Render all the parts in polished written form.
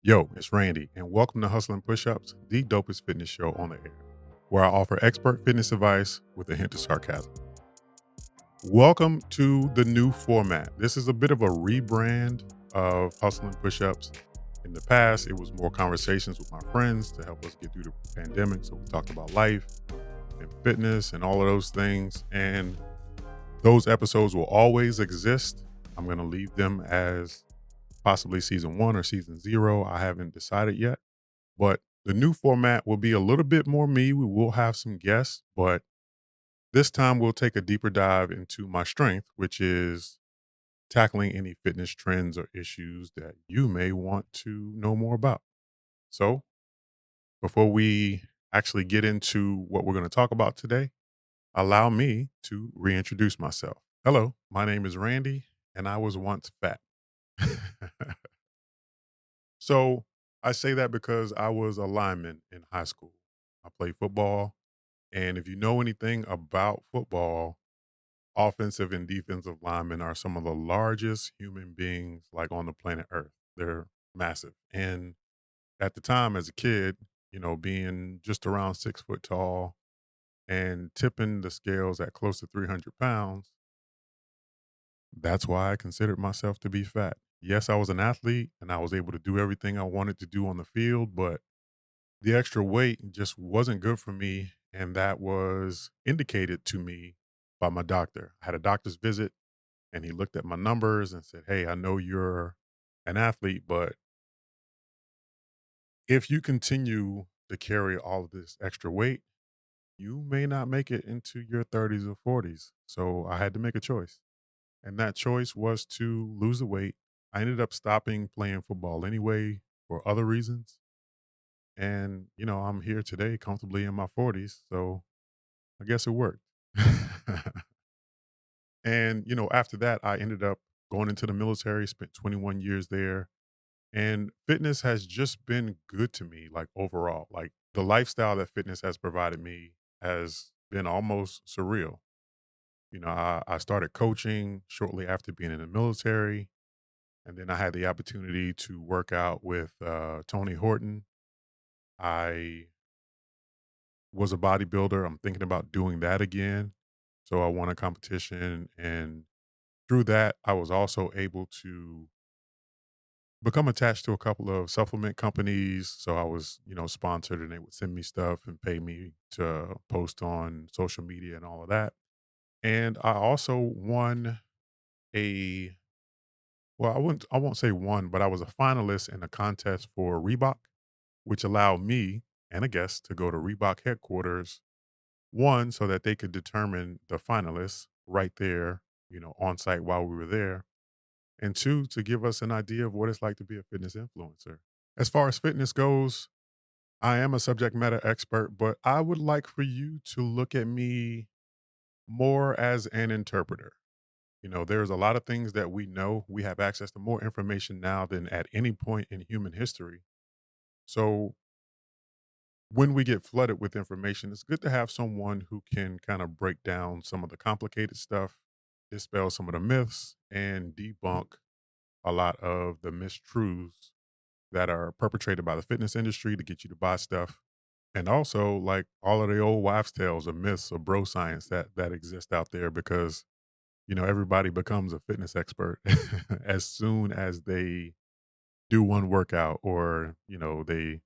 Yo, it's Randy, and welcome to Hustle and Pushups, the dopest fitness show on the air, where I offer expert fitness advice with a hint of sarcasm. Welcome to the new format. This is a bit of a rebrand of Hustle and Pushups. In the past, it was more conversations with my friends to help us get through the pandemic. So we talked about life and fitness and all of those things. And those episodes will always exist. I'm going to leave them as possibly season 1 or season 0. I haven't decided yet, but the new format will be a little bit more me. We will have some guests, but this time we'll take a deeper dive into my strength, which is tackling any fitness trends or issues that you may want to know more about. So before we actually get into what we're going to talk about today, allow me to reintroduce myself. Hello, my name is Randy, and I was once fat. So I say that because I was a lineman in high school. I played football. And if you know anything about football, offensive and defensive linemen are some of the largest human beings like on the planet Earth. They're massive. And at the time as a kid, being just around 6 foot tall and tipping the scales at close to 300 pounds, that's why I considered myself to be fat. Yes, I was an athlete and I was able to do everything I wanted to do on the field, but the extra weight just wasn't good for me. And that was indicated to me by my doctor. I had a doctor's visit and he looked at my numbers and said, "Hey, I know you're an athlete, but if you continue to carry all of this extra weight, you may not make it into your 30s or 40s." So I had to make a choice. And that choice was to lose the weight. I ended up stopping playing football anyway for other reasons. And, I'm here today comfortably in my 40s. So I guess it worked. And, after that, I ended up going into the military, spent 21 years there. And fitness has just been good to me, like overall. Like the lifestyle that fitness has provided me has been almost surreal. I started coaching shortly after being in the military. And then I had the opportunity to work out with Tony Horton. I was a bodybuilder. I'm thinking about doing that again. So I won a competition. And through that, I was also able to become attached to a couple of supplement companies. So I was, sponsored and they would send me stuff and pay me to post on social media and all of that. And I also won a well, I won't say won, but I was a finalist in a contest for Reebok, which allowed me and a guest to go to Reebok headquarters. One, so that they could determine the finalists right there, on site while we were there. And two, to give us an idea of what it's like to be a fitness influencer. As far as fitness goes, I am a subject matter expert, but I would like for you to look at me more as an interpreter. There's a lot of things that we know. We have access to more information now than at any point in human history. So when we get flooded with information, it's good to have someone who can kind of break down some of the complicated stuff, dispel some of the myths, and debunk a lot of the mistruths that are perpetrated by the fitness industry to get you to buy stuff. And also like all of the old wives' tales or myths or bro science that exist out there because, everybody becomes a fitness expert as soon as they do one workout or, they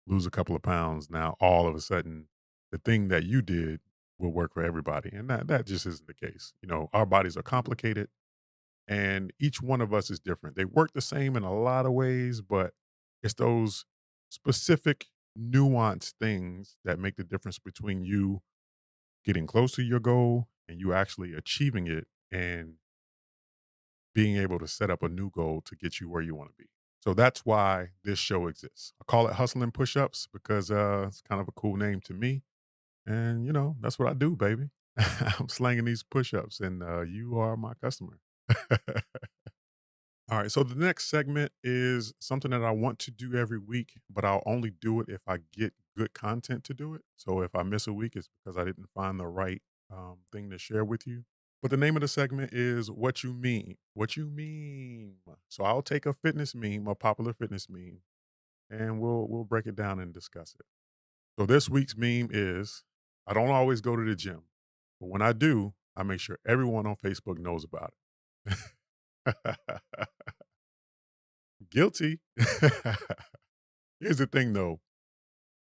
lose a couple of pounds. Now all of a sudden the thing that you did will work for everybody. And that just isn't the case. Our bodies are complicated and each one of us is different. They work the same in a lot of ways, but it's those specific nuanced things that make the difference between you getting close to your goal and you actually achieving it and being able to set up a new goal to get you where you want to be. So that's why this show exists. I call it Hustling Push-Ups because it's kind of a cool name to me. And that's what I do, baby. I'm slanging these push-ups and you are my customer. All right. So the next segment is something that I want to do every week, but I'll only do it if I get good content to do it. So if I miss a week, it's because I didn't find the right thing to share with you. But the name of the segment is What You Mean. What You Mean. So I'll take a fitness meme, a popular fitness meme, and we'll break it down and discuss it. So this week's meme is I don't always go to the gym, but when I do, I make sure everyone on Facebook knows about it. Guilty. Here's the thing though.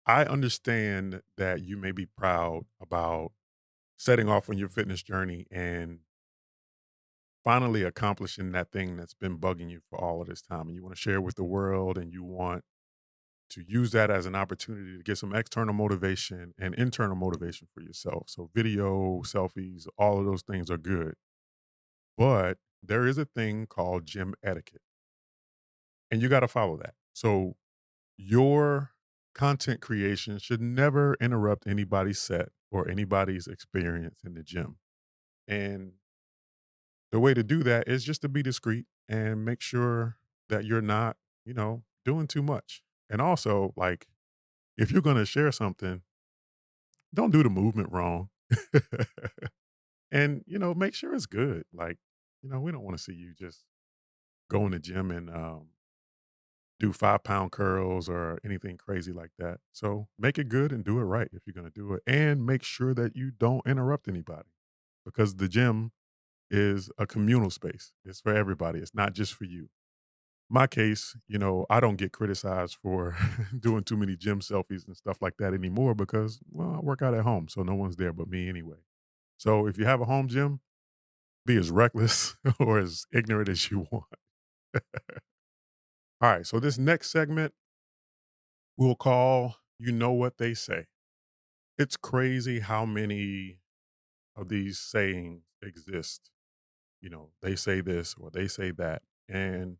I understand that you may be proud about setting off on your fitness journey and finally accomplishing that thing that's been bugging you for all of this time. And you want to share it with the world and you want to use that as an opportunity to get some external motivation and internal motivation for yourself. So, video, selfies, all of those things are good. But there is a thing called gym etiquette, and you got to follow that. So, your content creation should never interrupt anybody's set or anybody's experience in the gym. And the way to do that is just to be discreet and make sure that you're not, doing too much. And also, like, if you're going to share something, don't do the movement wrong. And, make sure it's good. Like, we don't want to see you just go in the gym and do 5-pound curls or anything crazy like that. So make it good and do it right if you're going to do it. And make sure that you don't interrupt anybody because the gym is a communal space. It's for everybody. It's not just for you. My case, I don't get criticized for doing too many gym selfies and stuff like that anymore because, well, I work out at home, so no one's there but me anyway. So if you have a home gym, be as reckless or as ignorant as you want. All right, so this next segment we'll call You Know What They Say. It's crazy how many of these sayings exist. They say this or they say that. And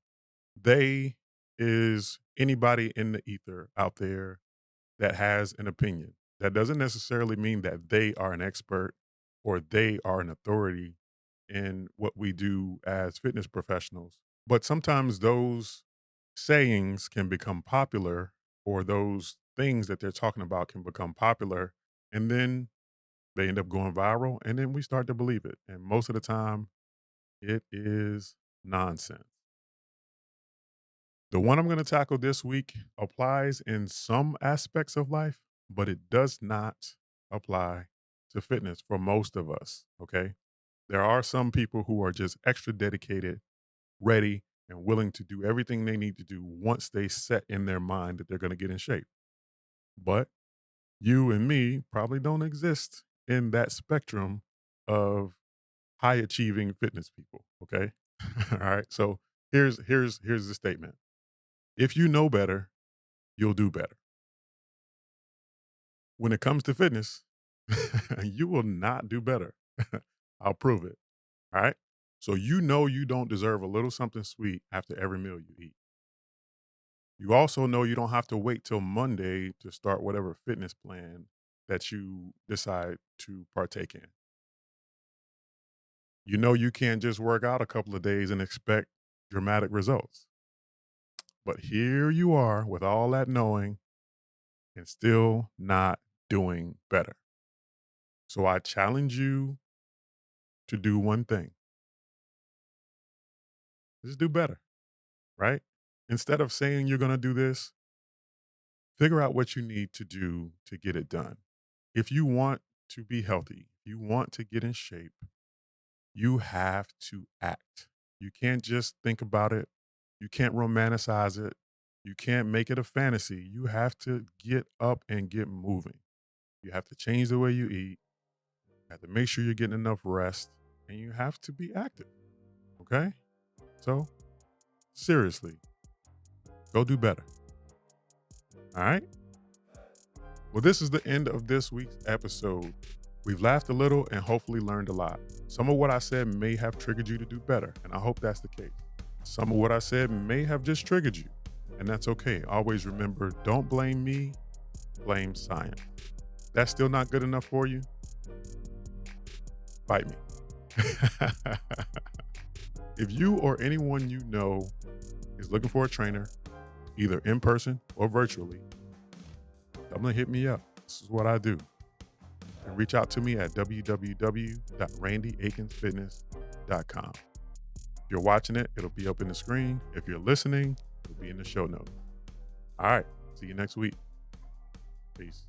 they is anybody in the ether out there that has an opinion. That doesn't necessarily mean that they are an expert or they are an authority in what we do as fitness professionals. But sometimes those sayings can become popular or those things that they're talking about can become popular and then they end up going viral and then we start to believe it. And most of the time it is nonsense. The one I'm going to tackle this week applies in some aspects of life, but it does not apply to fitness for most of us. Okay. There are some people who are just extra dedicated, ready, and willing to do everything they need to do once they set in their mind that they're going to get in shape. But you and me probably don't exist in that spectrum of high achieving fitness people. Okay. All right. So here's the statement. If you know better, you'll do better. When it comes to fitness, you will not do better. I'll prove it. All right. So you don't deserve a little something sweet after every meal you eat. You also know you don't have to wait till Monday to start whatever fitness plan that you decide to partake in. You know you can't just work out a couple of days and expect dramatic results. But here you are with all that knowing and still not doing better. So I challenge you to do one thing. Just do better, right? Instead of saying you're going to do this, figure out what you need to do to get it done. If you want to be healthy, you want to get in shape, you have to act. You can't just think about it. You can't romanticize it. You can't make it a fantasy. You have to get up and get moving. You have to change the way you eat. You have to make sure you're getting enough rest and you have to be active. Okay? So, seriously, go do better. All right? Well, this is the end of this week's episode. We've laughed a little and hopefully learned a lot. Some of what I said may have triggered you to do better, and I hope that's the case. Some of what I said may have just triggered you, and that's okay. Always remember, don't blame me, blame science. That's still not good enough for you? Fight me. If you or anyone you know is looking for a trainer, either in person or virtually, I'm going to hit me up. This is what I do. And reach out to me at www.randyaikensfitness.com. If you're watching it, it'll be up in the screen. If you're listening, it'll be in the show notes. All right. See you next week. Peace.